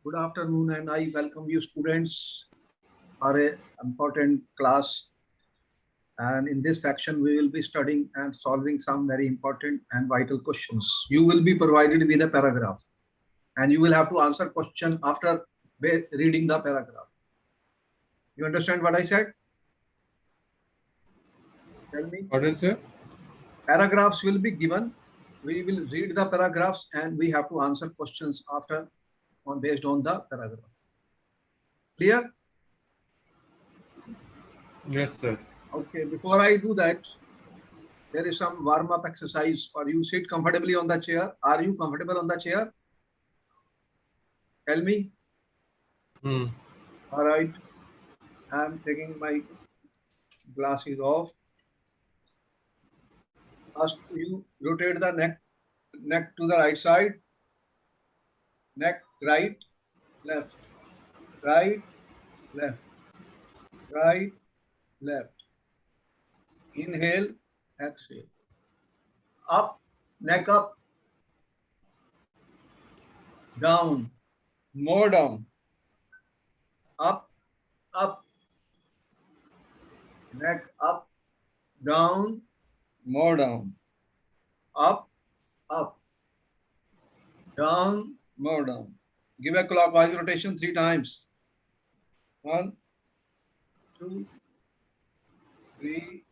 Good afternoon, and I welcome you students for a important class. And in this section, we will be studying and solving some very important and vital questions. You will be provided with a paragraph, and you will have to answer question after reading the paragraph. You understand what I said? Tell me. Pardon, sir? Paragraphs will be given. We will read the paragraphs, and we have to answer questions after based on the paragraph. Clear? Yes, sir. Okay. Before I do that, there is some warm-up exercise for you. Sit comfortably on the chair. Are you comfortable on the chair? Tell me. Hmm. All right. I'm taking my glasses off. First, you rotate the neck to the right side. Neck right, left, right, left, right, left. Inhale, exhale. Up, neck up, down, more down. Up, up, neck up, down, more down. Up, up, down, more down. Give a clockwise rotation 3 times. 1, 2, 3.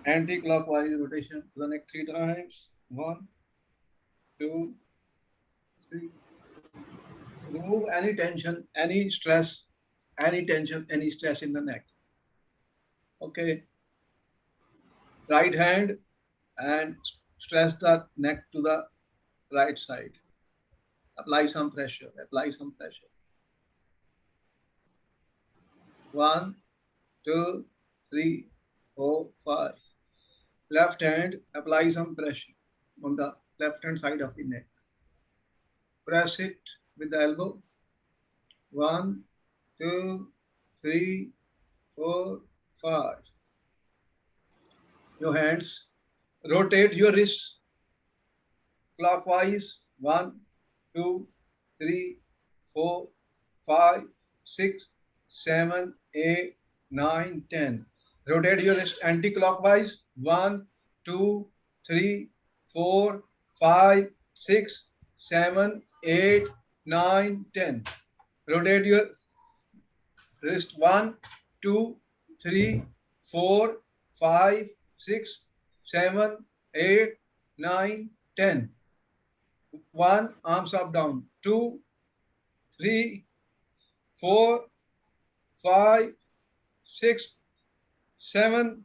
Anti-clockwise rotation to the neck 3 times. 1, 2, 3. Remove any tension, any stress, any tension, any stress in the neck. Okay. Right hand and stress the neck to the right side. Apply some pressure. Apply some pressure. 1, 2, 3, 4, 5. Left hand, apply some pressure on the left hand side of the neck. Press it with the elbow. 1, 2, 3, 4, 5. Your hands. Rotate your wrists clockwise. 1, 2, 3, 4, 5, 6, 7, 8, 9, 10. Rotate your wrist anti-clockwise. 1, 2, 3, 4, 5, 6, 7, 8, 9, 10. Rotate your wrist 1, 2, 3, 4, 5, 6, 7, 8, 9, 10. 1, arms up, down. 2, 3, 4, 5, 6, 7,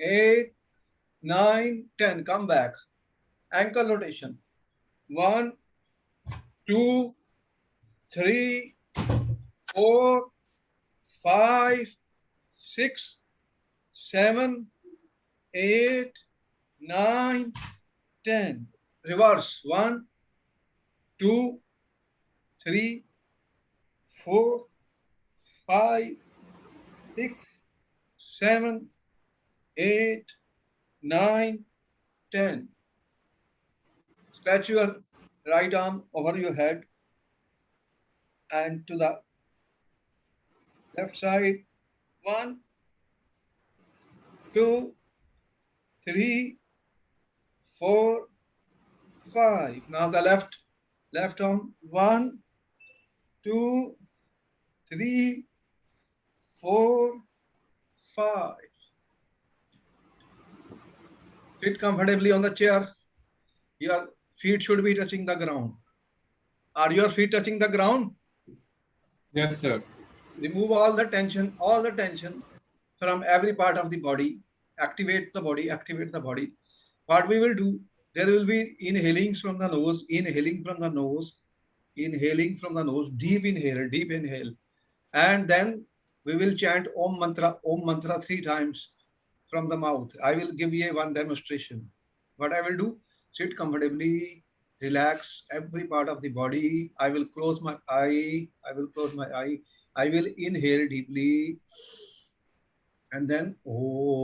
8, 9, 10. Come back. Ankle rotation. 1, 2, 3, 4, 5, 6, 7, 8, 9, 10. Reverse. 1, 2, 3, 4, 5, 6, 7, 8, 9, 10. Stretch your right arm over your head and to the left side. 1, 2, 3, 4, 5. Now the left arm. 1, 2, 3, 4, 5. Sit comfortably on the chair. Your feet should be touching the ground. Are your feet touching the ground? Yes, sir. Remove all the tension from every part of the body. Activate the body, activate the body. What we will do, there will be inhalings from the nose, inhaling from the nose, inhaling from the nose, deep inhale, deep inhale. And then we will chant Om Mantra 3 times from the mouth. I will give you one demonstration. What I will do, sit comfortably, relax every part of the body. I will close my eye. I will close my eye. I will inhale deeply. And then, oh.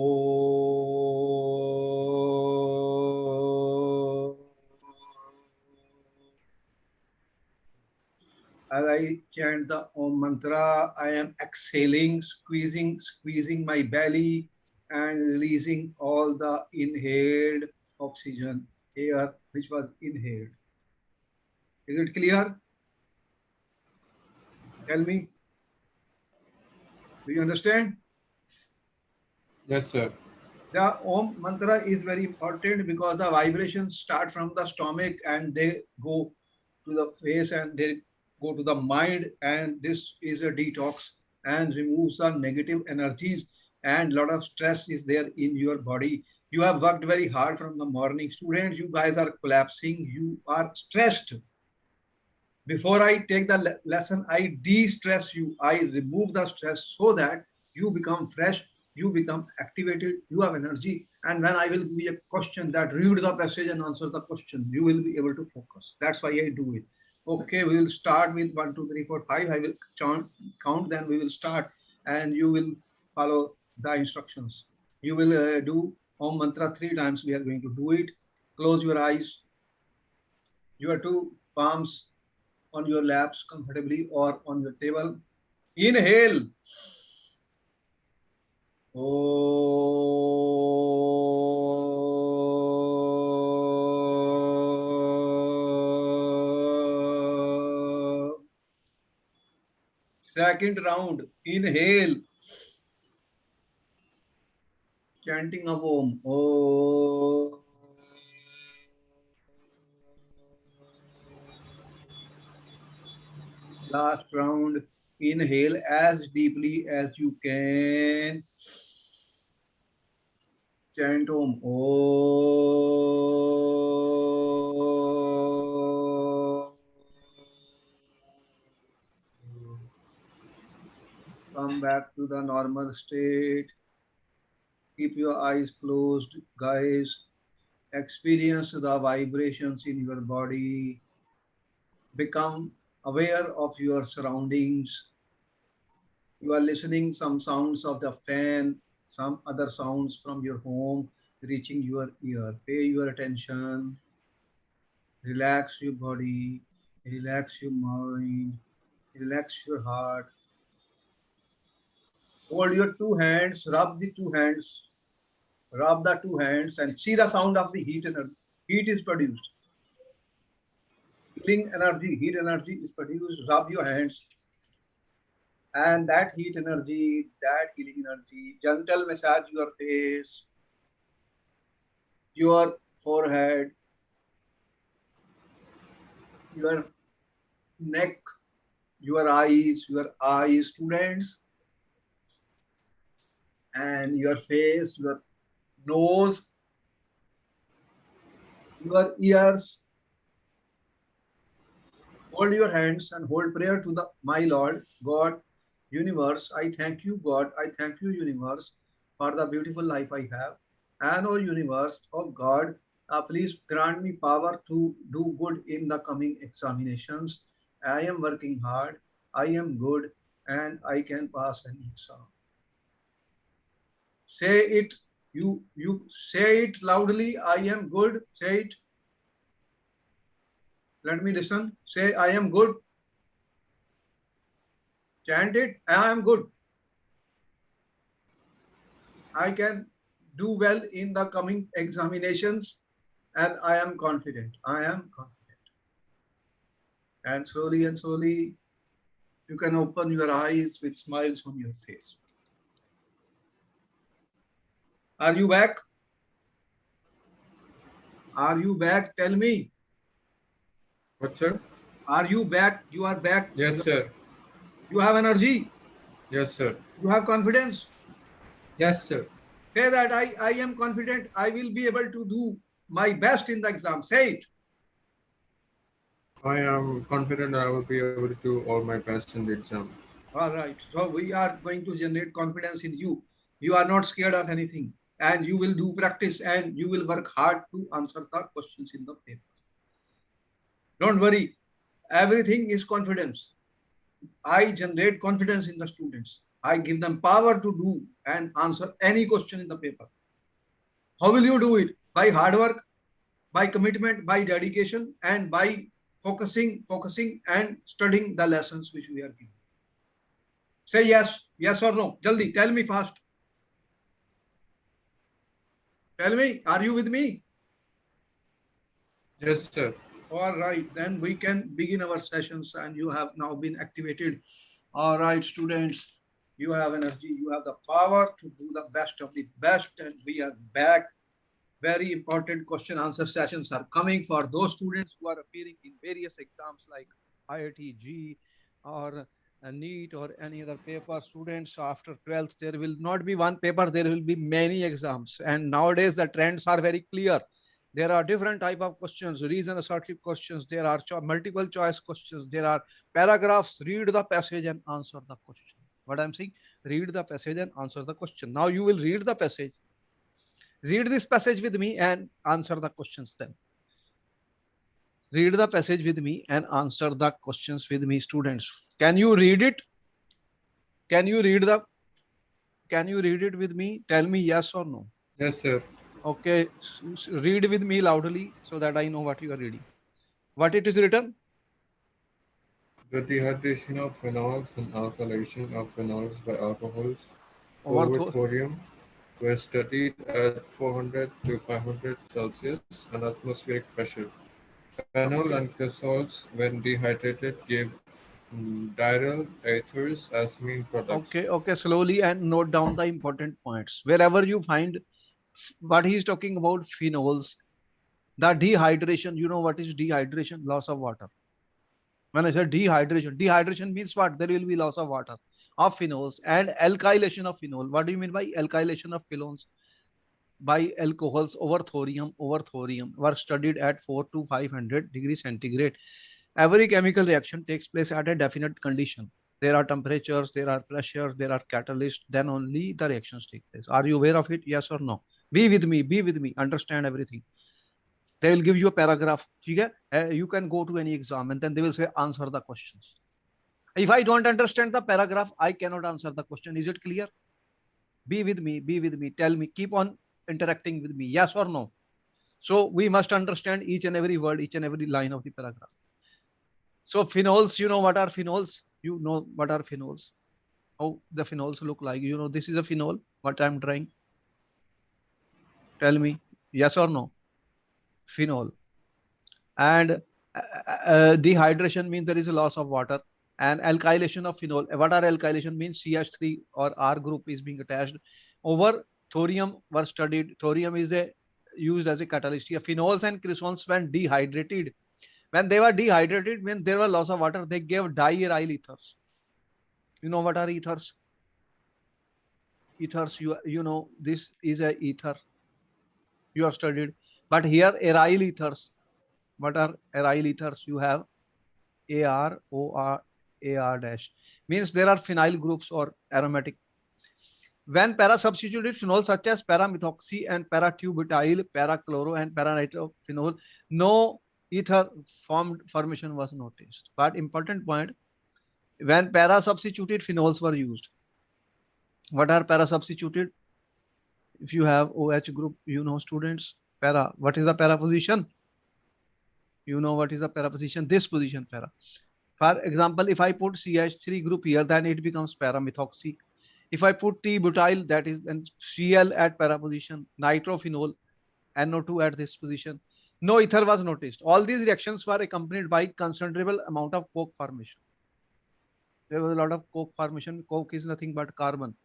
As I chant the Om mantra, I am exhaling, squeezing my belly and releasing all the inhaled oxygen air which was inhaled. Is it clear? Tell me, do you understand? Yes, sir. The Om mantra is very important because the vibrations start from the stomach and they go to the face and they go to the mind, and this is a detox and removes the negative energies, and lot of stress is there in your body. You have worked very hard from the morning. Students, you guys are collapsing. You are stressed. Before I take the lesson, I de-stress you. I remove the stress so that you become fresh, you become activated, you have energy. And when I will give you a question, that read the passage and answer the question, you will be able to focus. That's why I do it. Okay, we will start with 1, 2, 3, 4, 5. I will count, then we will start, and you will follow the instructions. You will do Om Mantra 3 times. We are going to do it. Close your eyes. Your two palms on your laps comfortably or on your table. Inhale. Second round. Inhale. Chanting of Om. Om. Last round. Inhale as deeply as you can. Chant Om. Om. Come back to the normal state. Keep your eyes closed, guys. Experience the vibrations in your body. Become aware of your surroundings. You are listening some sounds of the fan, some other sounds from your home reaching your ear. Pay your attention. Relax your body. Relax your mind. Relax your heart. Hold your two hands. Rub the two hands. Rub the two hands and see the sound of the heat energy. Heat is produced. Healing energy, heat energy is produced. Rub your hands, and that heat energy, that healing energy, gentle massage your face, your forehead, your neck, your eyes, students, and your face, your nose, your ears. Hold your hands and hold prayer to the my Lord, God, universe. I thank you, God. I thank you, universe, for the beautiful life I have. And oh universe, oh God, please grant me power to do good in the coming examinations. I am working hard. I am good, and I can pass any exam. Say it. You say it loudly. I am good. Say it. Let me listen. Say I am good. Chant it. I am good. I can do well in the coming examinations, and I am confident. I am confident. And slowly, you can open your eyes with smiles on your face. Are you back? Are you back? Tell me. What, sir? Are you back? You are back. Yes, sir. You have energy. Yes, sir. You have confidence. Yes, sir. Say that I am confident. I will be able to do my best in the exam. Say it. I am confident I will be able to do all my best in the exam. All right. So we are going to generate confidence in you. You are not scared of anything, and you will do practice, and you will work hard to answer the questions in the paper. Don't worry. Everything is confidence. I generate confidence in the students. I give them power to do and answer any question in the paper. How will you do it? By hard work, by commitment, by dedication, and by focusing and studying the lessons which we are giving. Say yes or no. Jaldi, tell me fast. Tell me, are you with me? Yes, sir. All right, then we can begin our sessions, and you have now been activated. All right, students, you have energy, you have the power to do the best of the best, and we are back. Very important question answer sessions are coming for those students who are appearing in various exams like IIT, or NEET or any other paper. Students after 12th, there will not be one paper, there will be many exams. And nowadays the trends are very clear. There are different type of questions, reason assertive questions, there are multiple choice questions, there are paragraphs. Read the passage and answer the question. What I'm saying, read the passage and answer the question. Now you will read the passage, read this passage with me and answer the questions then. Read the passage with me and answer the questions with me, students. Can you read it? Can you read the, can you read it with me? Tell me yes or no. Yes, sir. Okay, read with me loudly so that I know what you are reading. What it is written? The dehydration of phenols and alkylation of phenols by alcohols over Over thorium were studied at 400 to 500 Celsius and atmospheric pressure. Phenol okay. and cresols, when dehydrated, gave diryl ethers as mean products. Okay, slowly and note down the important points. Wherever you find what he is talking about, phenols, the dehydration, you know what is dehydration? Loss of water. When I said dehydration, dehydration means what? There will be loss of water of phenols and alkylation of phenol. What do you mean by alkylation of phenols? By alcohols over thorium were studied at 4 to 500 degrees centigrade. Every chemical reaction takes place at a definite condition. There are temperatures, there are pressures, there are catalysts, then only the reactions take place. Are you aware of it? Yes or no? Be with me, understand everything. They will give you a paragraph. You can go to any exam and then they will say answer the questions. If I don't understand the paragraph, I cannot answer the question. Is it clear? Be with me, tell me, keep on interacting with me, yes or no. So we must understand each and every word, each and every line of the paragraph. So phenols, you know what are phenols? You know what are phenols? How the phenols look like? You know, this is a phenol, what I'm trying. Tell me, yes or no? Phenol. And dehydration means there is a loss of water. And alkylation of phenol. What are alkylation means? CH3 or R group is being attached. Over thorium were studied. Thorium is used as a catalyst. Here, phenols and cresols when dehydrated. When they were dehydrated, when there was loss of water, they gave diaryl ethers. You know what are ethers? Ethers, you know, this is a ether. You have studied. But here, aryl ethers. What are aryl ethers? You have AR dash means there are phenyl groups or aromatic. When para-substituted phenol such as para-methoxy and para-tubutyl, para-chloro and para-nitrophenol, no ether formation was noticed. But important point, when para-substituted phenols were used, what are para-substituted? If you have OH group, you know students, para, what is the para position? You know what is the para position? This position para. For example, if I put CH3 group here, then it becomes para-methoxy. If I put T-butyl, that is then Cl at para position, nitrophenol, NO2 at this position. No ether was noticed. All these reactions were accompanied by considerable amount of coke formation. There was a lot of coke formation. Coke is nothing but carbon.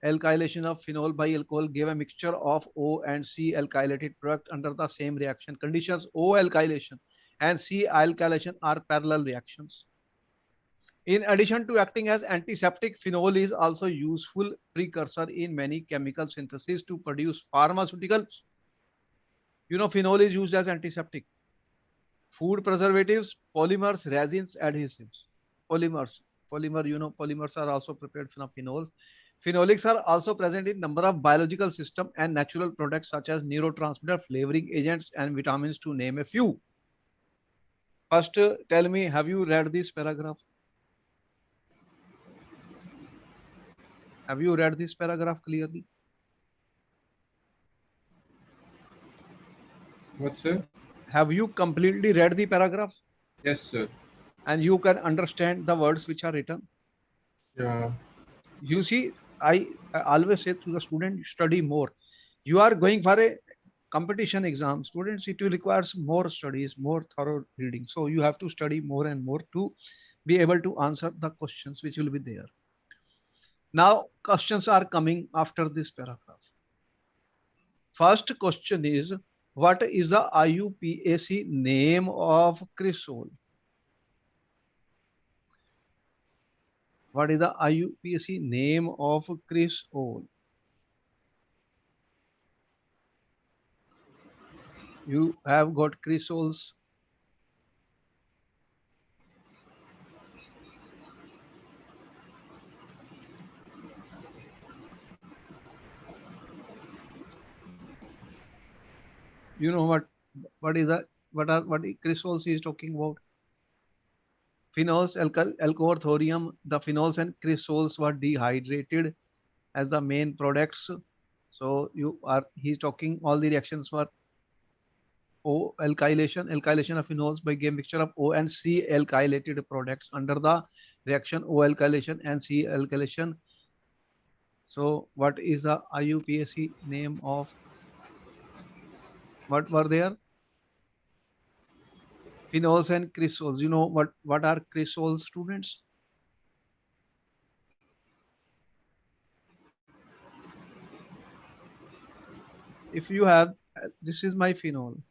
Alkylation of phenol by alcohol gave a mixture of O and C alkylated product under the same reaction conditions. O alkylation and C alkylation are parallel reactions. In addition to acting as antiseptic, phenol is also useful precursor in many chemical syntheses to produce pharmaceuticals. You know, phenol is used as antiseptic. Food preservatives, polymers, resins, adhesives. Polymer, you know, polymers are also prepared from phenols. Phenolics are also present in number of biological system and natural products such as neurotransmitter, flavoring agents, and vitamins, to name a few. First, tell me, have you read this paragraph? Have you read this paragraph clearly? What, sir? Have you completely read the paragraph? Yes, sir. And you can understand the words which are written. Yeah. You see, I always say to the student, study more. You are going for a competition exam. Students, it will requires more studies, more thorough reading. So you have to study more and more to be able to answer the questions which will be there. Now, questions are coming after this paragraph. First question is, what is the IUPAC name of cresol? What is the IUPAC name of cresol? You have got cresols. You know what is the what cresols he is talking about? Phenols, alcohol, thorium, the phenols and cresols were dehydrated as the main products. So he's talking all the reactions were O alkylation of phenols by game mixture of O and C alkylated products under the reaction O alkylation and C alkylation. So what is the IUPAC name of what were there? Phenols and cresols. You know what are cresols, students? If you have, this is my phenol.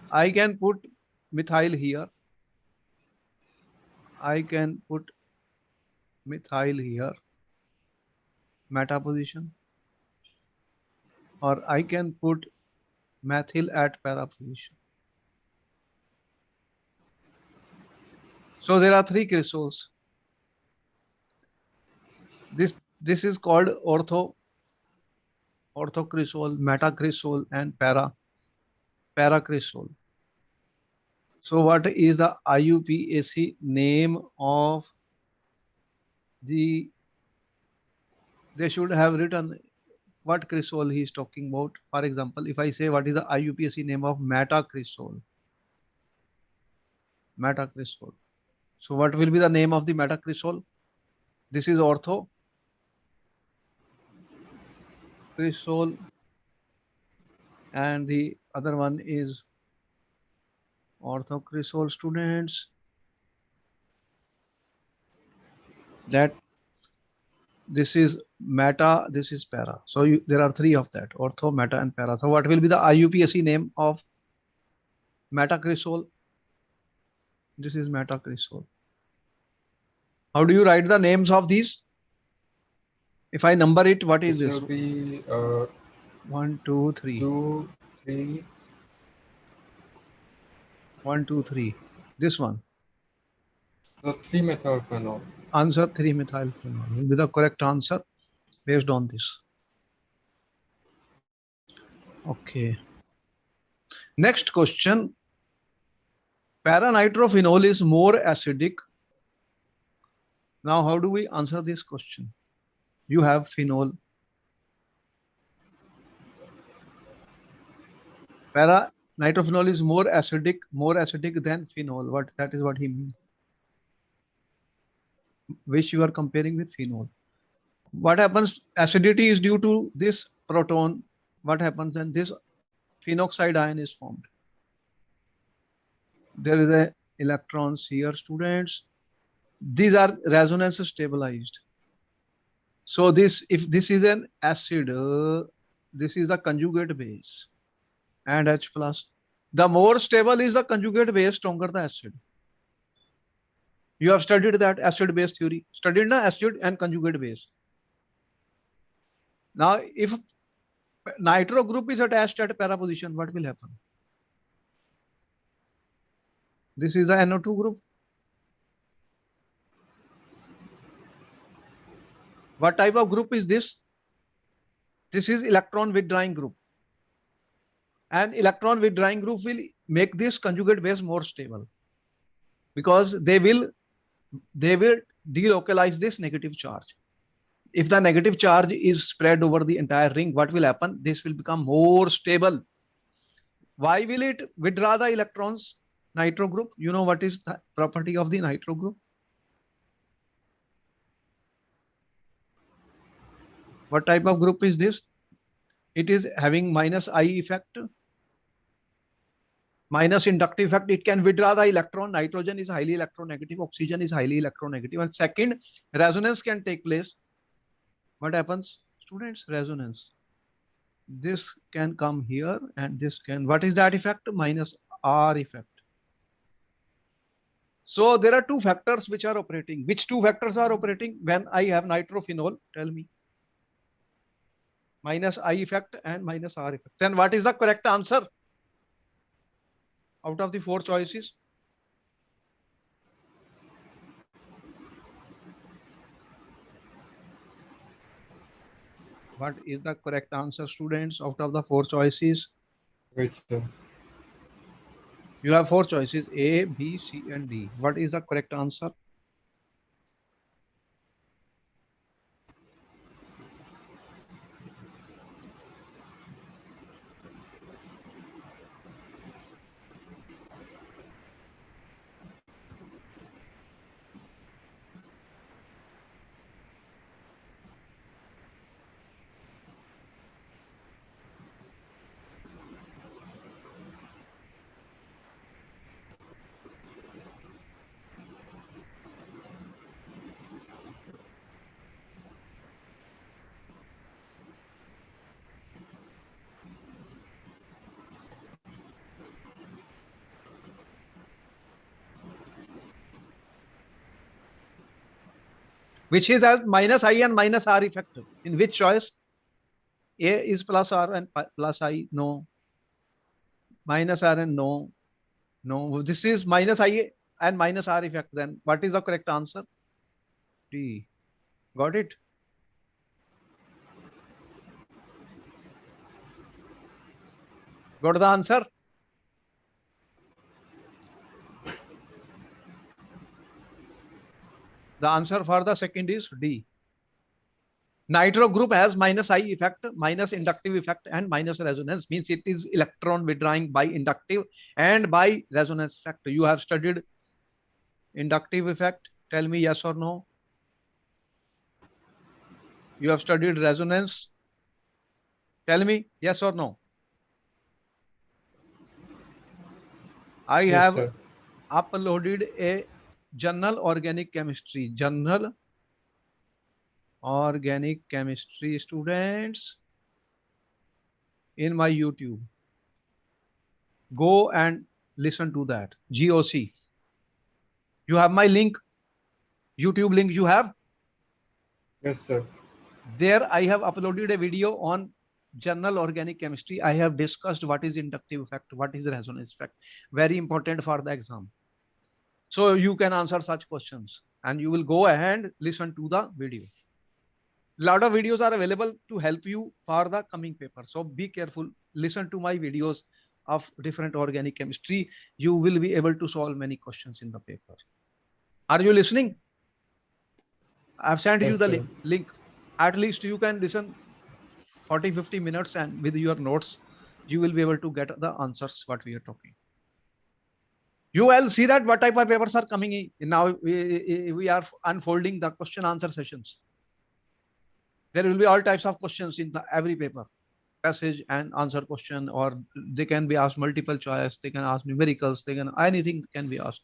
I can put methyl here. I can put methyl here, meta position, or I can put methyl at para position. So there are three cresols. This is called orthocresol, metacresol, and paracresol. So what is the IUPAC name of the? They should have written what cresol he is talking about. For example, if I say what is the IUPAC name of metacresol? Metacresol. So what will be the name of the metacresol? This is orthocresol, and the other one is orthocresol, students. That this is meta, this is para. So there are three of that, ortho, meta, and para. So what will be the IUPAC name of metacresol? This is metacresol. How do you write the names of these? If I number it, what is This this? will be 1, 2, 3. 2, 3. 1, 2, 3. This one. So 3-methylphenol. Answer 3-methylphenol will be the correct answer based on this. Okay. Next question. Paranitrophenol is more acidic. Now, how do we answer this question? You have phenol. Paranitrophenol is more acidic than phenol. That is what he means. Which you are comparing with phenol. What happens? Acidity is due to this proton. What happens then? This phenoxide ion is formed. There is a electrons here, students. These are resonance stabilized. So if this is an acid, this is the conjugate base and H plus. The more stable is the conjugate base, stronger the acid. You have studied that acid base theory. Studied the acid and conjugate base. Now, if nitro group is attached at para position, what will happen? This is the NO2 group. What type of group is this? This is electron withdrawing group. And electron withdrawing group will make this conjugate base more stable because they will delocalize this negative charge. If the negative charge is spread over the entire ring, what will happen? This will become more stable. Why will it withdraw the electrons? Nitro group. You know what is the property of the nitro group? What type of group is this? It is having minus I effect, minus inductive effect. It can withdraw the electron. Nitrogen is highly electronegative. Oxygen is highly electronegative. And second, resonance can take place. What happens? Students, resonance. This can come here and this can. What is that effect? Minus R effect. So there are two factors which are operating. Which two factors are operating when I have nitrophenol? Tell me. Minus I effect and minus R effect. Then what is the correct answer out of the four choices? What is the correct answer, students, out of the four choices? Which one? You have four choices, A, B, C, and D. What is the correct answer? Which is as minus I and minus R effect. In which choice? A is plus R and plus I. No. Minus R and no. No. This is minus I and minus R effect. Then what is the correct answer? D. Got it? Got the answer? The answer for the second is D. Nitro group has minus I effect, minus inductive effect, and minus resonance. Means it is electron withdrawing by inductive and by resonance effect. You have studied inductive effect. Tell me yes or no. You have studied resonance. Tell me yes or no. I Yes, have sir. uploaded a journal organic chemistry. Journal organic chemistry, students, in my YouTube. Go and listen to that. GOC. You have my link, YouTube link you have. Yes, sir. There I have uploaded a video on journal organic chemistry. I have discussed what is inductive effect, what is resonance effect. Very important for the exam. So you can answer such questions and you will go ahead and listen to the video. Lot of videos are available to help you for the coming paper. So be careful. Listen to my videos of different organic chemistry. You will be able to solve many questions in the paper. Are you listening? I've sent you Yes, the sir. link. At least you can listen 40-50 minutes and with your notes, you will be able to get the answers what we are talking. You will see that what type of papers are coming in. Now we are unfolding the question answer sessions. There will be all types of questions in every paper. Passage and answer question, or they can be asked multiple choice, they can ask numericals, they can anything can be asked.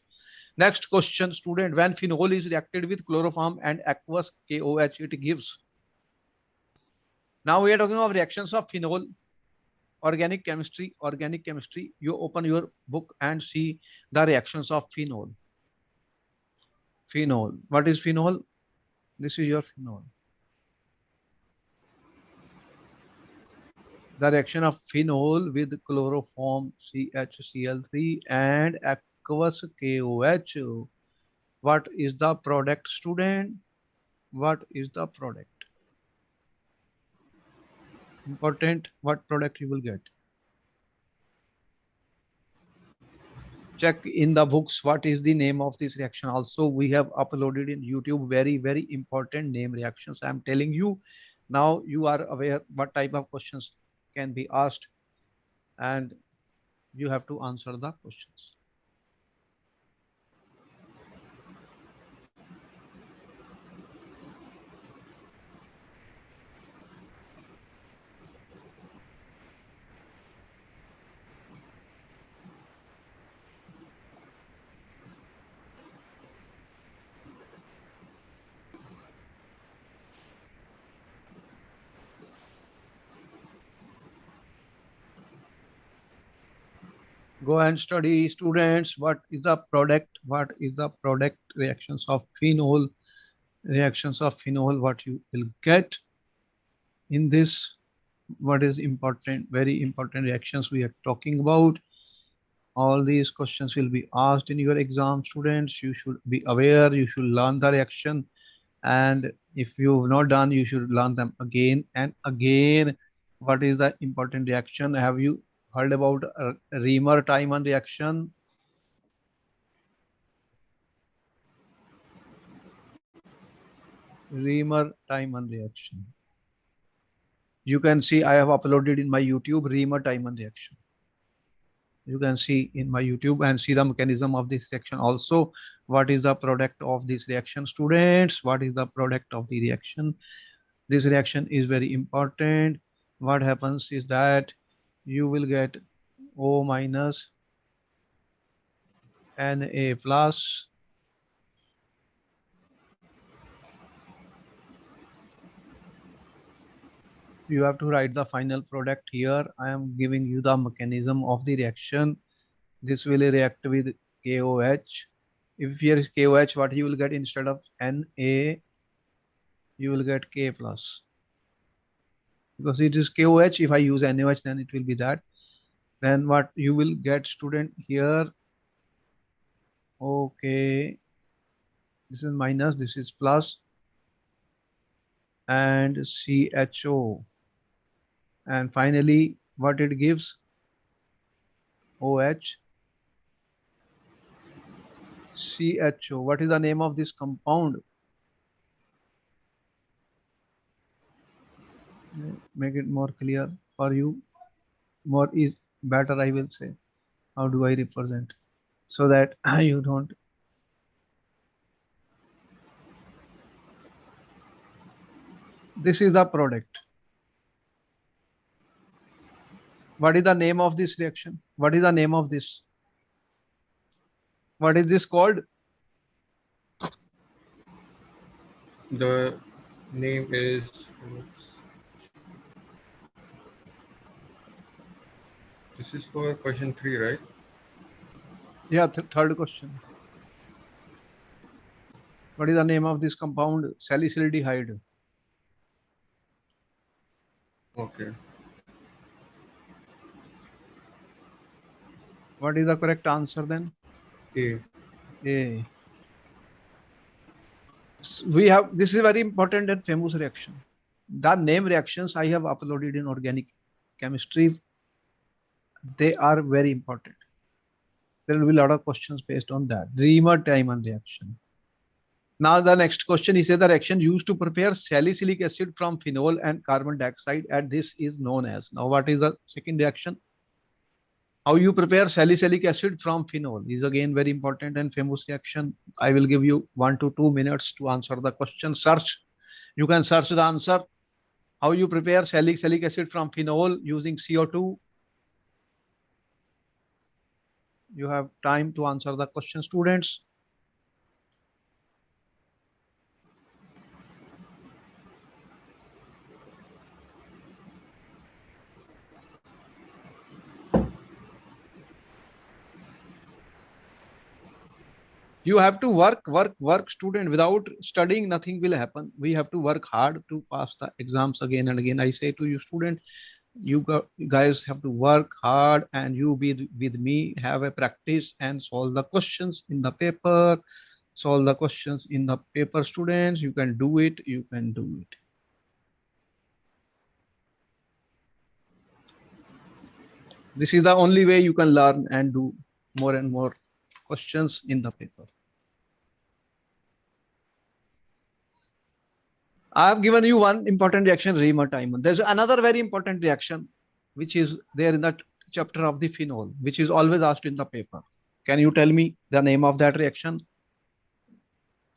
Next question, student, when phenol is reacted with chloroform and aqueous KOH, it gives. Now we are talking of reactions of phenol, organic chemistry. Organic chemistry, you open your book and see the reactions of phenol. Phenol, what is phenol? This is your phenol. The reaction of phenol with chloroform CHCl3 and aqueous KOH. What is the product, student? What is the product? Important, what product you will get. Check in the books what is the name of this reaction. Also, we have uploaded in YouTube very important name reactions. I am telling you now, you are aware what type of questions can be asked, and You have to answer the questions. Go and study, students. What is the product? What is the product reactions of phenol? Reactions of phenol, what you will get in this. What is important? Very important reactions we are talking about. All these questions will be asked in your exam, students. You should be aware. You should learn the reaction. And if you've not done, you should learn them again and again. What is the important reaction? Have you heard about Reamer-Tiemann reaction? Reamer-Tiemann reaction. You can see I have uploaded in my YouTube Reamer-Tiemann reaction. You can see in my YouTube and see the mechanism of this reaction also. What is the product of this reaction, students? What is the product of the reaction? This reaction is very important. What happens is that you will get O minus Na plus. You have to write the final product here. I am giving you the mechanism of the reaction. This will react with KOH. If here is KOH, what you will get instead of Na, you will get K plus. Because it is KOH, if I use NaOH, then it will be that. Then what you will get, student, here, okay, this is minus, this is plus, and CHO. And finally, what it gives? OH, CHO. What is the name of this compound? Make it more clear for you. More is better, I will say. How do I represent? So that you don't. This is the product. What is the name of this reaction? What is the name of this? What is this called? The name is, this is for question 3, right? Yeah, third question. What is the name of this compound? Salicylidehyde. Okay. What is the correct answer then? A. A. We have, this is very important and famous reaction. The name reactions I have uploaded in organic chemistry. They are very important. There will be a lot of questions based on that. Reamer-Tiemann reaction. Now the next question is the reaction used to prepare salicylic acid from phenol and carbon dioxide, and this is known as. Now what is the second reaction? How you prepare salicylic acid from phenol is again very important and famous reaction. I will give you 1 to 2 minutes to answer the question. Search. You can search the answer. How you prepare salicylic acid from phenol using CO2. You have time to answer the question, students. You have to work, student. Without studying, nothing will happen. We have to work hard to pass the exams again and again. I say to you, student, you guys have to work hard, and you be with me, have a practice and solve the questions in the paper. Solve the questions in the paper, students. You can do it. You can do it. This is the only way you can learn and do more and more questions in the paper. I have given you one important reaction, Reamer-Tiemann. There's another very important reaction which is there in the chapter of the phenol, which is always asked in the paper. Can you tell me the name of that reaction?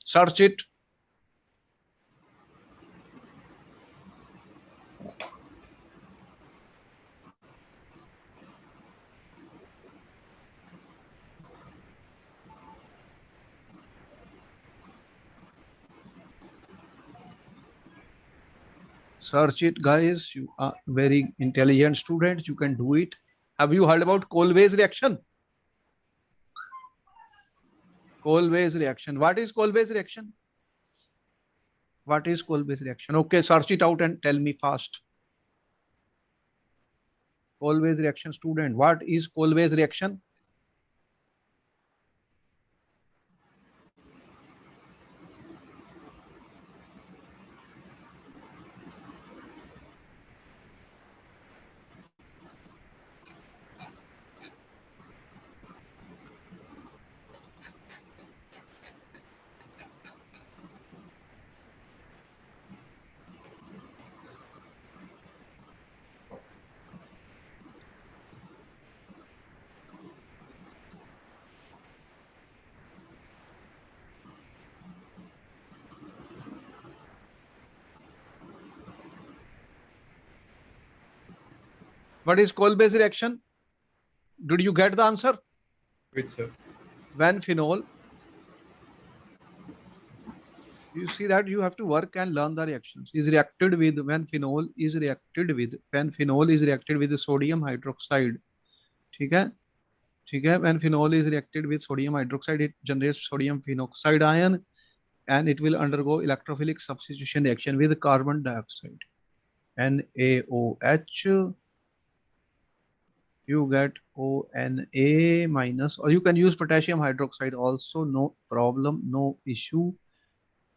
Search it. Search it, guys. You are very intelligent students. You can do it. Have you heard about Colway's reaction? Colway's reaction. What is Colway's reaction? What is Colway's reaction? Okay, search it out and tell me fast. Colway's reaction, student. What is Colway's reaction? What is Colway's reaction? Did you get the answer? Which, sir? When phenol. You see that you have to work and learn the reactions. Is reacted with when phenol is reacted with sodium hydroxide. ठीक है? ठीक है? When phenol is reacted with sodium hydroxide, it generates sodium phenoxide ion, and it will undergo electrophilic substitution reaction with carbon dioxide. NaOH. You get ONA minus, or you can use potassium hydroxide also, no problem, no issue.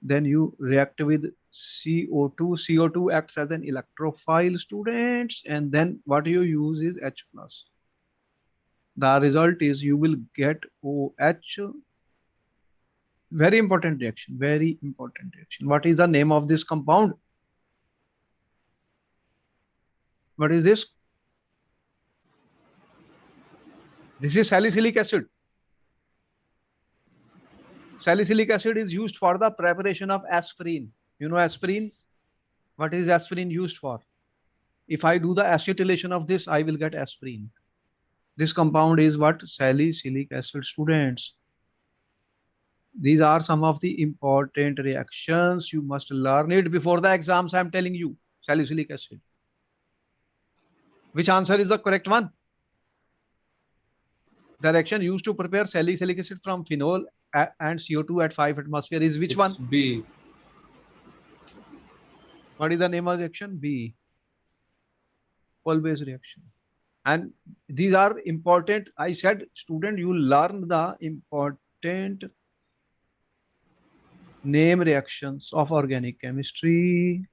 Then you react with CO2. CO2 acts as an electrophile, students, and then what you use is H plus. The result is you will get OH. Very important reaction, very important reaction. What is the name of this compound? What is this? This is salicylic acid. Salicylic acid is used for the preparation of aspirin. You know aspirin? What is aspirin used for? If I do the acetylation of this, I will get aspirin. This compound is what? Salicylic acid, students. These are some of the important reactions. You must learn it before the exams. I am telling you. Salicylic acid. Which answer is the correct one? The reaction used to prepare salicylic acid from phenol and CO2 at 5 atmosphere is which one? B. What is the name of the reaction? B. Colway's reaction. And these are important. I said, student, you learn the important name reactions of organic chemistry.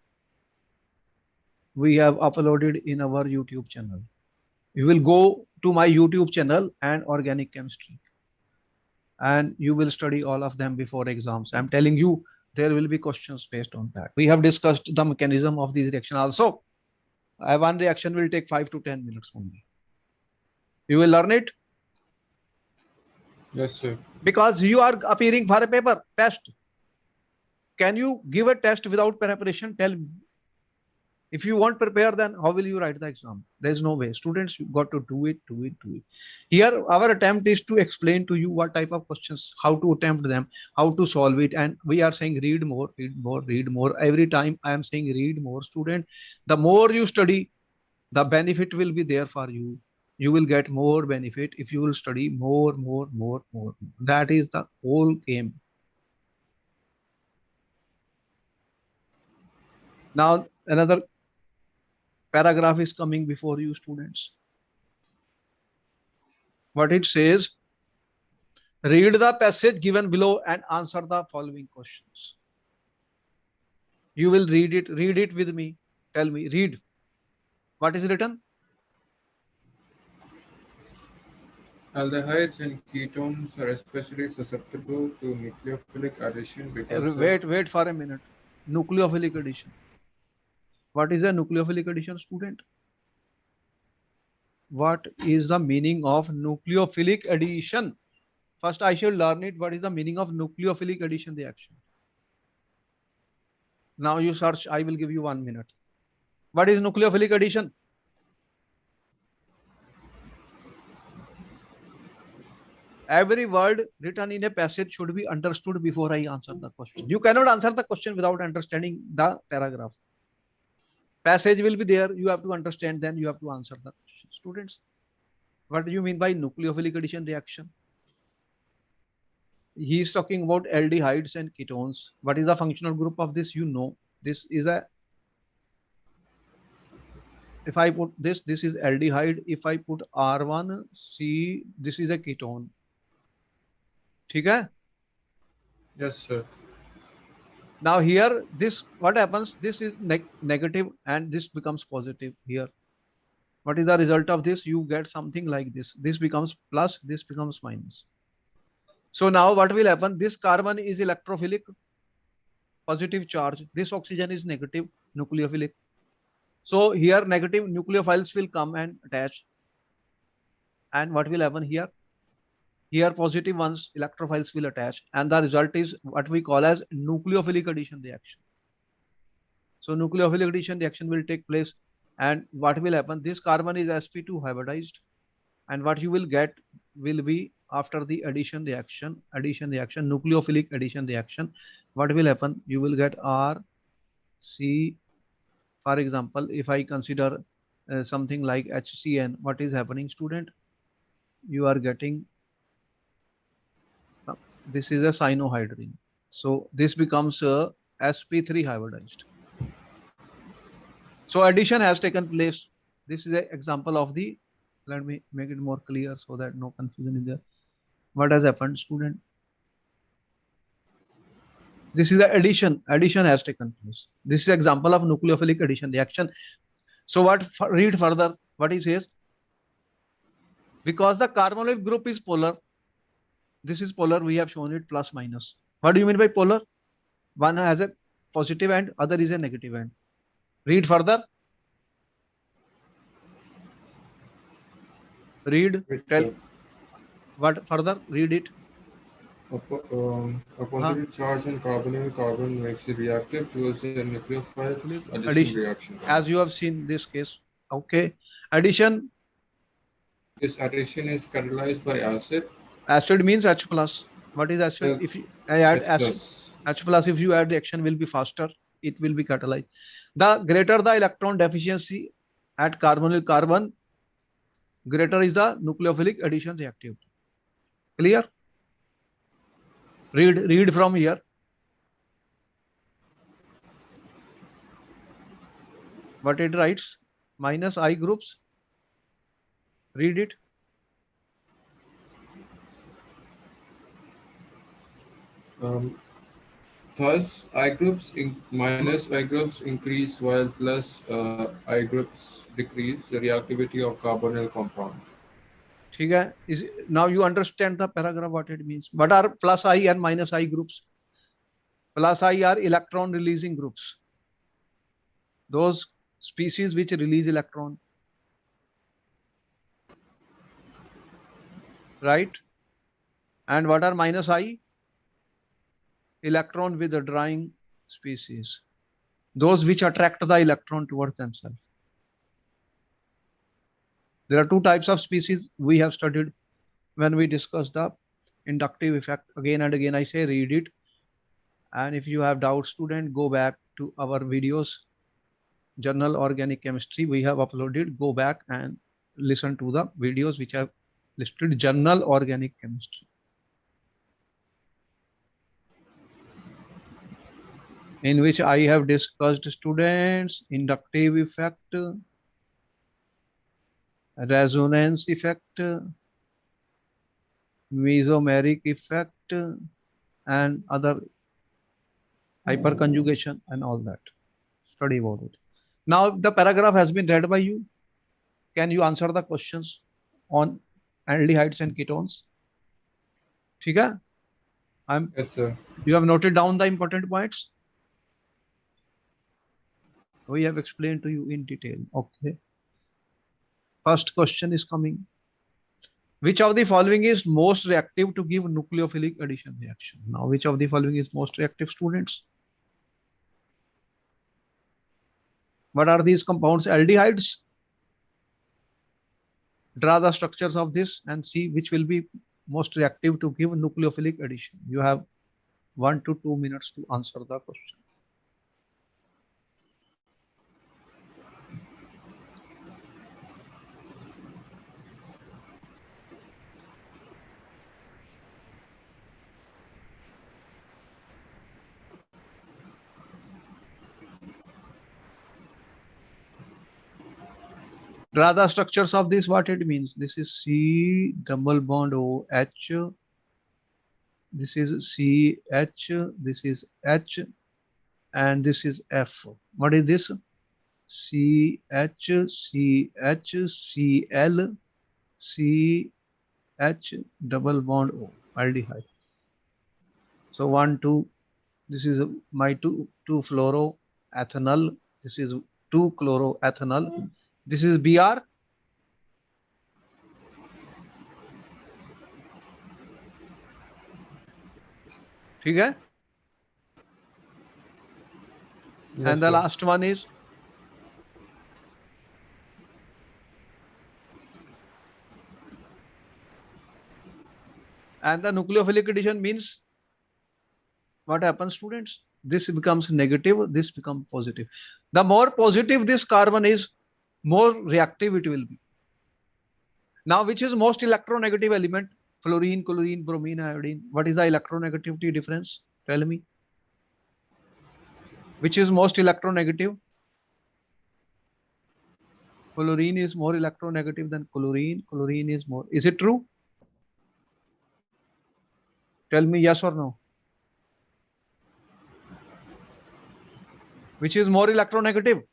We have uploaded in our YouTube channel. You will go to my YouTube channel and organic chemistry, and you will study all of them before exams. I'm telling you, there will be questions based on that. We have discussed the mechanism of these reactions also. One reaction will take 5 to 10 minutes only. You will learn it? Yes, sir. Because you are appearing for a paper test. Can you give a test without preparation? Tell me. If you won't prepare, then how will you write the exam? There's no way. Students, you got to do it. Here, our attempt is to explain to you what type of questions, how to attempt them, how to solve it. And we are saying read more. Every time I am saying read more, student. The more you study, the benefit will be there for you. You will get more benefit if you will study more. That is the whole game. Now, another paragraph is coming before you, students. What it says, read the passage given below and answer the following questions. You will read it with me. Tell me, read. What is written? Aldehydes and ketones are especially susceptible to nucleophilic addition because Wait for a minute. Nucleophilic addition. What is a nucleophilic addition, student? what is the meaning of nucleophilic addition? First, I should learn it. What is the meaning of nucleophilic addition reaction? Now you search. I will give you 1 minute. What is nucleophilic addition? Every word written in a passage should be understood before I answer the question. You cannot answer the question without understanding the paragraph. Passage will be there. You have to understand. Then you have to answer the question. Students, what do you mean by nucleophilic addition reaction? He is talking about aldehydes and ketones. What is the functional group of this? You know, this is a, if I put this is aldehyde. If I put R1C, this is a ketone. ठीक है? Yes, sir. Now here, this, what happens? This is negative and this becomes positive here. What is the result of this? You get something like this. This becomes plus, this becomes minus. So now what will happen? This carbon is electrophilic, positive charge. This oxygen is negative, nucleophilic. So here negative nucleophiles will come and attach. And what will happen here? Here positive ones, electrophiles will attach. And the result is what we call as nucleophilic addition reaction. So nucleophilic addition reaction will take place. And what will happen? This carbon is sp2 hybridized. And what you will get will be after the addition reaction, nucleophilic addition reaction. What will happen? You will get R, C. For example, if I consider something like HCN, what is happening, student? You are getting, this is a cyanohydrin. So this becomes a sp3 hybridized. So addition has taken place. This is an example of the, let me make it more clear so that no confusion is there. What has happened, student? This is the addition. Addition has taken place. This is example of nucleophilic addition reaction. So what, read further what he says. Because the carbonyl group is polar. This is polar. We have shown it plus minus. What do you mean by polar? One has a positive end, other is a negative end. Read further. Read. Tell. What further? Read it. A positive charge on carbonyl carbon makes it reactive towards a nucleophile addition reaction. As you have seen this case. Okay. Addition. This addition is catalyzed by acid. Acid means H plus. What is acid? If I add acid, H plus, if you add, the action will be faster. It will be catalyzed. The greater the electron deficiency at carbonyl carbon, greater is the nucleophilic addition reactivity. Clear? Read from here. What it writes? Minus I groups. Read it. Thus, I groups minus I groups increase while plus I groups decrease the reactivity of carbonyl compound. Now you understand the paragraph, what it means. What are plus I and minus I groups? Plus I are electron releasing groups. Those species which release electron. Right? And what are minus I? Electron withdrawing species. Those which attract the electron towards themselves. There are two types of species we have studied when we discussed the inductive effect. Again and again I say read it. And if you have doubts, student, go back to our videos. Journal Organic Chemistry we have uploaded. Go back and listen to the videos which have listed Journal Organic Chemistry. In which I have discussed, students, inductive effect, resonance effect, mesomeric effect, and other hyperconjugation and all that. Study about it. Now the paragraph has been read by you. Can you answer the questions on aldehydes and ketones? Okay? Yes, sir. You have noted down the important points? We have explained to you in detail. Okay. First question is coming. Which of the following is most reactive to give nucleophilic addition reaction? Now, which of the following is most reactive, students? What are these compounds? Aldehydes. Draw the structures of this and see which will be most reactive to give nucleophilic addition. You have 1 to 2 minutes to answer the question. Draw the structures of this, what it means. This is C double bond OH. This is CH. This is H. And this is F. What is this? CH, CH, Cl, CH double bond O, aldehyde. So 1, 2. This is my 2 fluoroethanol. This is 2 chloroethanol. This is Br. ठीक है? Yes, And the sir. last one is and the nucleophilic addition means what happens, students? This becomes negative, this becomes positive. The more positive this carbon is, more reactive it will be. Now, which is most electronegative element? Fluorine, chlorine, bromine, iodine. What is the electronegativity difference? Tell me. Which is most electronegative? Fluorine is more electronegative than chlorine. Chlorine is more. Is it true? Tell me yes or no. Which is more electronegative?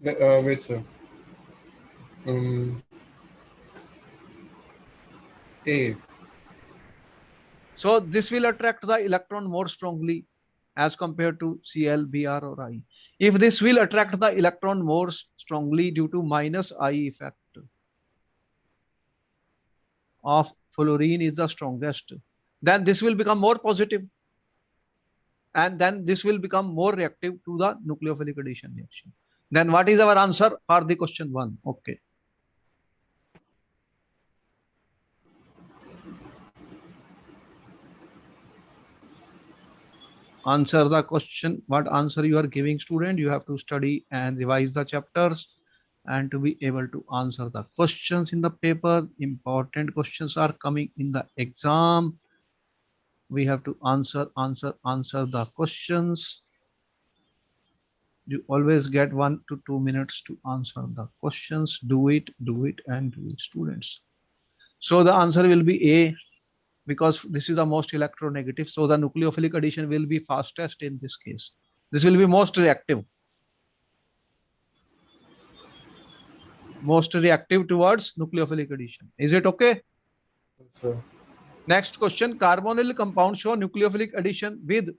Wait, sir. A. So this will attract the electron more strongly as compared to Cl, Br or I. If this will attract the electron more strongly due to minus I effect of fluorine is the strongest, then this will become more positive. And then this will become more reactive to the nucleophilic addition reaction. Then what is our answer for the question 1? Okay. Answer the question. What answer you are giving, student? You have to study and revise the chapters and to be able to answer the questions in the paper. Important questions are coming in the exam. We have to answer the questions. You always get 1 to 2 minutes to answer the questions. Do it, and do it, students. So the answer will be A, because this is the most electronegative. So the nucleophilic addition will be fastest in this case. This will be most reactive. Most reactive towards nucleophilic addition. Is it okay? Yes, sir. Next question. Carbonyl compounds show nucleophilic addition with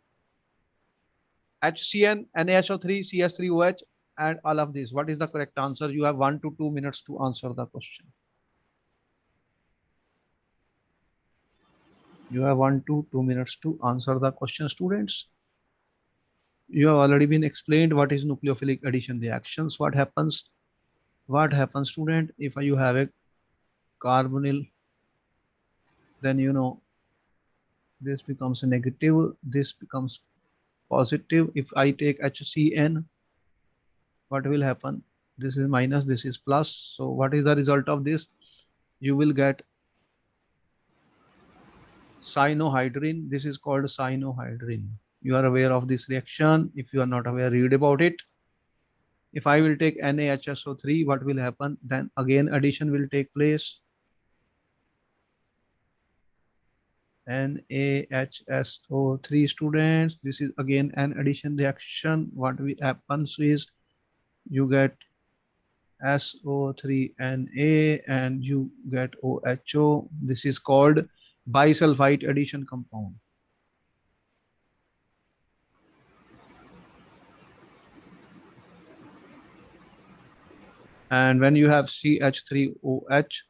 HCN, NaHO3, CH3OH, and all of these. What is the correct answer? You have 1 to 2 minutes to answer the question. You have 1 to 2 minutes to answer the question, students. You have already been explained what is nucleophilic addition reactions. What happens, student, if you have a carbonyl, then you know this becomes a negative, this becomes positive. If I take HCN, what will happen? This is minus, this is plus. So what is the result of this? You will get cyanohydrin. This is called cyanohydrin. You are aware of this reaction. If you are not aware, read about it. If I will take NaHSO3, what will happen? Then again addition will take place. NaHSO3, students. This is again an addition reaction. What happens is you get SO3Na and you get OHO. This is called bisulfite addition compound. And when you have CH3OH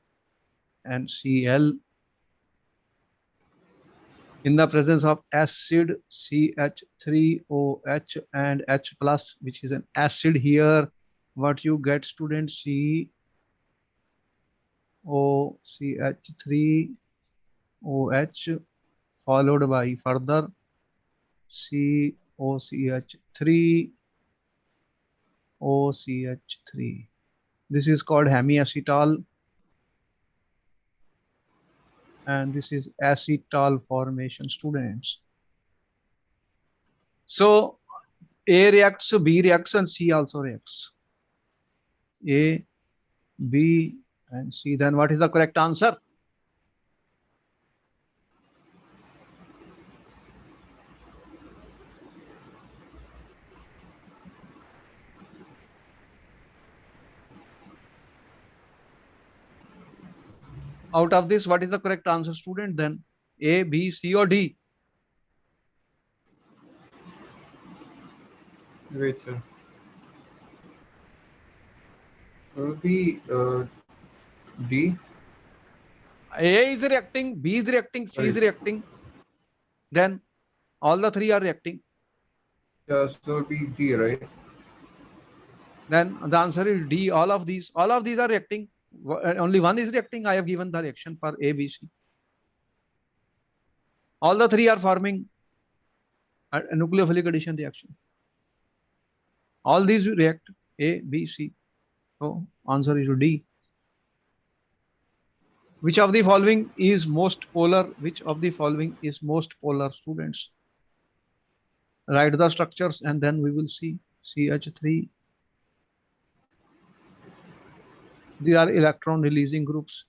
and Cl in the presence of acid CH3OH and H plus, which is an acid here, what you get, student? COCH3OH followed by further COCH3OCH3. This is called hemiacetal, and this is acetal formation, students. So A reacts, B reacts, and C also reacts. A, B, and C. Then what is the correct answer? Out of this, what is the correct answer, student? Then A, B, C, or D? Wait, sir. It will be D. A is reacting, B is reacting, C is Sorry. reacting. Then all the three are reacting. Yeah, so it will be D, right? Then the answer is D. All of these are reacting. Only one is reacting. I have given the reaction for A, B, C. All the three are forming a nucleophilic addition reaction. All these react A, B, C. So answer is D. Which of the following is most polar? Which of the following is most polar, students? Write the structures and then we will see. CH3. These are electron releasing groups.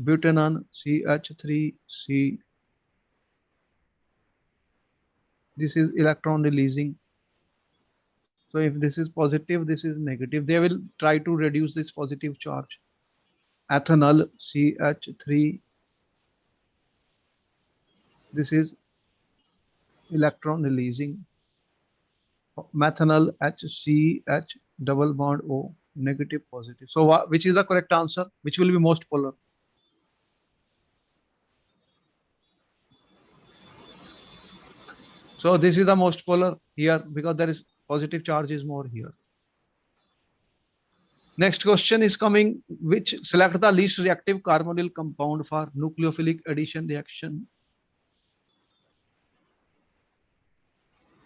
Butanone, CH3C. This is electron releasing. So if this is positive, this is negative. They will try to reduce this positive charge. Ethanol, CH3. This is electron releasing. Methanol, HCH, double bond O, negative, positive. So which is the correct answer? Which will be most polar? So this is the most polar here because there is positive charge is more here. Next question is coming. Which select the least reactive carbonyl compound for nucleophilic addition reaction?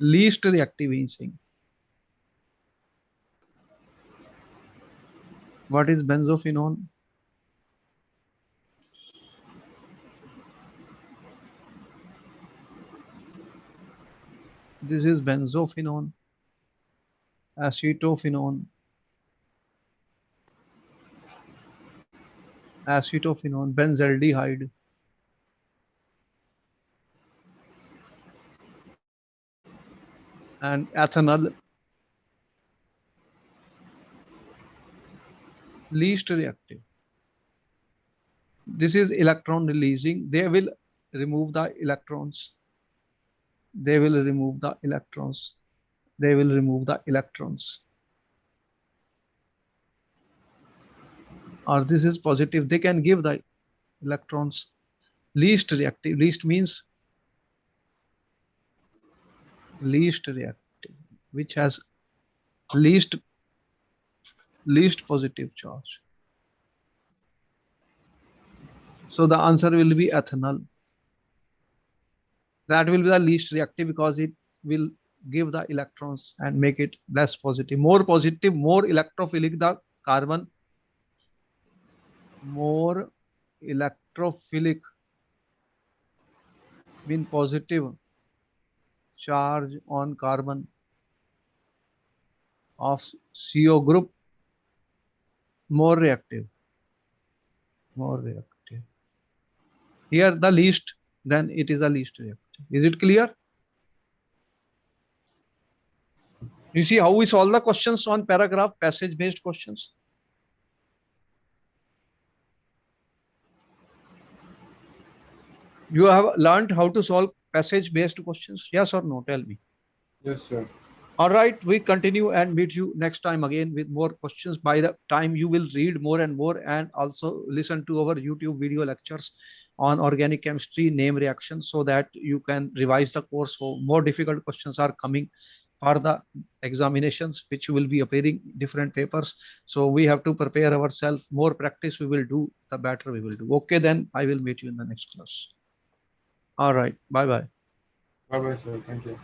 Least reactive is saying. What is benzophenone? This is benzophenone, acetophenone, benzaldehyde, and ethanol. Least reactive. This is electron releasing. They will remove the electrons. They will remove the electrons. They will remove the electrons. Or this is positive. They can give the electrons. Least reactive. Least means least reactive, which has least positive charge. So the answer will be ethanol. That will be the least reactive because it will give the electrons and make it less positive. More positive, more electrophilic the carbon. More electrophilic mean positive charge on carbon of CO group. More reactive. More reactive. Here the least, then it is the least reactive. Is it clear? You see how we solve the questions on paragraph, passage based questions. You have learned how to solve passage based questions, yes or no? Tell me. Yes, sir. All right, we continue and meet you next time again with more questions. By the time you will read more and more, and also listen to our YouTube video lectures on organic chemistry, name reactions, so that you can revise the course. So more difficult questions are coming for the examinations, which will be appearing different papers. So we have to prepare ourselves. More practice we will do, the better we will do. Okay, then I will meet you in the next class. All right, bye bye. Bye bye, sir. Thank you.